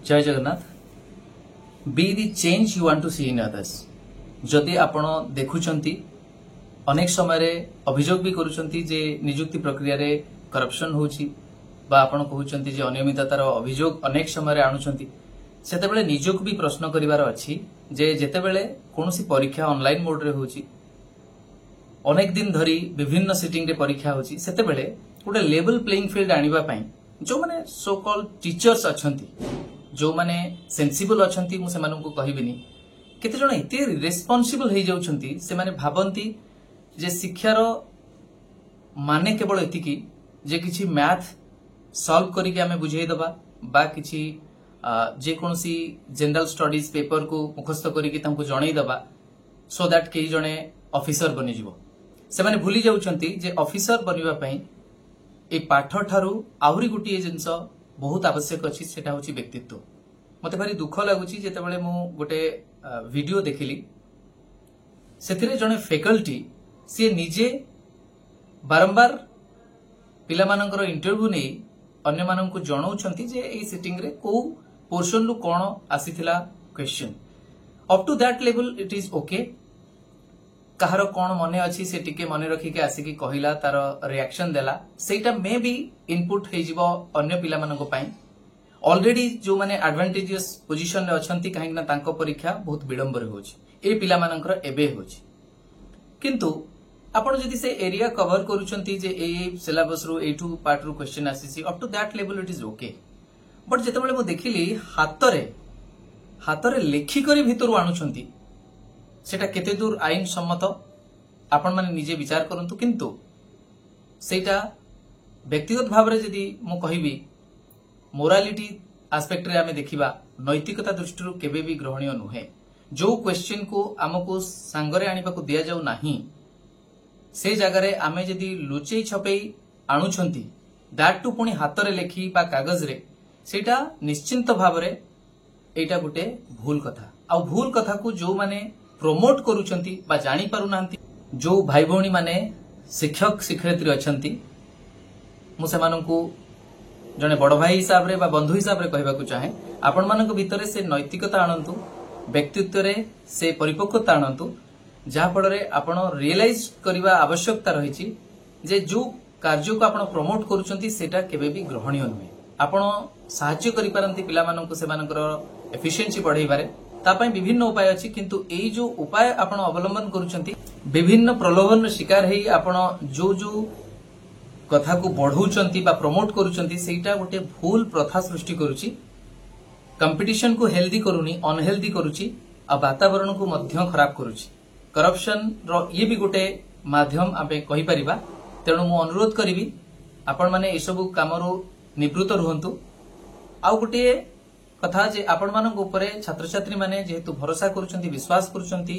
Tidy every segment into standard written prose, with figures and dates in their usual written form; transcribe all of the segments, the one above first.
जय Jagannath. Be the change you want to see in others. जदि आपण देखुचंती अनेक समय अभियोग भी करूचंती जे नियुक्ति प्रक्रिया रे करप्शन होची बा आपण कहउचंती जे अनियमिततार अभियोग अनेक समय आणुचंती सेतेबेले निजोक भी प्रश्न करिवार अछि जे जेतेबेले कोनोसी परीक्षा ऑनलाइन मोड रे होची अनेक दिन धरी विभिन्न सिटिंग रे परीक्षा होची सेतेबेले गोटे लेवल प्लेइंग फील्ड आनिबा पई जो माने सो कॉल्ड टीचर्स अछंती जो माने सेंसिबल अछंती मु सेमानन को कहिबिनी केते जण एते रिस्पांसिबल हे जाउछंती से माने भाबंती जे शिक्षार माने केवल एतिकी जे किछि मैथ सॉल्व करिके हमें बुझाई दबा बा किछि जे कोनसी जनरल स्टडीज पेपर को मुखस्त करिके तांको जणै दबा सो दैट के जणे ऑफिसर बनि जिवो। से माने भूली जाउछंती जे ऑफिसर बनिबा पई ए पाठ ठारू आहुरी गुटिए जिंस बहुत आवश्यक अछि सेटा होछि व्यक्तित्व। मते भारी दुख लागुछि जेतेबेले मु गोटे वीडियो देखिली सेथिरे जणे फैकल्टी से निजे बारंबार पिला मानकर इंटरव्यू नै अन्य माननकु जणाउछंती जे ए सिटिंग रे को पोर्शन लु कोन आसीथिला question up to that level it is okay. कहार कौन मने अच्छी से टिके मने रखिके आसिकी कहिला तार रिएक्शन देला सेटा मे बी इनपुट हे जिवो अन्य पिला मानको पई ऑलरेडी जो माने एडवांटेजियस पोजीशन रे अछंती काहे ना तांको परीक्षा बहुत विलंब रे होछि ए पिला मानकर एबे होछि किंतु आपण जदि से एरिया कवर करूचंती जे ए सिलेबस रो ए2 पार्ट रो क्वेश्चन आसीसी up to that level it is okay. But जेतेबेले मो देखिली हातरे लेखि करी भितरु आणुचंती सेटा केते दूर आईन सम्मत आपण माने निजे विचार करंतु किंतु सेटा व्यक्तिगत भाव रे जदि मु कहिबी मोरालिटी एस्पेक्ट रे हमें देखिबा नैतिकता दृष्टि केबे भी ग्रहणीय नुहे। जो क्वेश्चन को हमको सांगरे आनिबा को दिया जाउ नाही से जगह रे आमे जदि लुचेई छपेई आणुछंती दैट टू पुनी हाथ रे लेखि बा कागज रे सेटा निश्चिंत भाव रे एटा गुटे भूल कथा आ भूल कथा को जो माने प्रमोट करूचंती बा जानी पारु नांती जो भाई भौणी माने शिक्षक शिक्षयित्री अछंती मु सेमानंकु जने बड़ भाई हिसाब रे बा बंधु हिसाब रे कहबा को चाहे आपण मानक भितरे से नैतिकता आनंतु व्यक्तित्व रे से परिपक्वता आनंतु जहा फल रे आपण रियलाइज करबा आवश्यकता रहिछि जे जो कार्य को आपण प्रमोट करूचंती सेटा केबे भी ग्रहणीय नुहे। आपण सहाय्य करि पारंती पिला माननकु सेमानकर एफिशिएंसी बढ़ाइबारे तापाई विभिन्न उपाय अछि किंतु एई जो उपाय आपण अवलंबन करूचंती विभिन्न प्रलोभन शिकार हेई आपण जो कथा को बढ़ौचंती बा प्रमोट करूचंती सेटा गोटे भूल प्रथा सृष्टि करूची कंपटीशन को हेल्दी करूनी अनहेल्दी करूची आ वातावरण को मध्य खराब करूची। करप्शन रो ये भी गोटे माध्यम आबे कहि परिबा तेणु मु अनुरोध करिवि आपण माने ए सब कामरो निवृत्त रहंतु। आ गोटे कथा जे आपण मानक ऊपर छात्र छात्री माने जेहेतु भरोसा करूचंती विश्वास करूचंती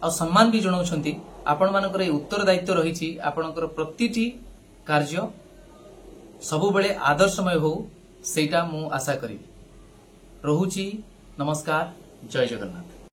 आ सम्मान भी जणाउचंती आपण मानकर उत्तरदायित्व रहिछि आपणकर प्रतिटी कार्य सबु बेले आदर्शमय हो सेटा मु आशा करिवि। रहुची नमस्कार। जय जगन्नाथ।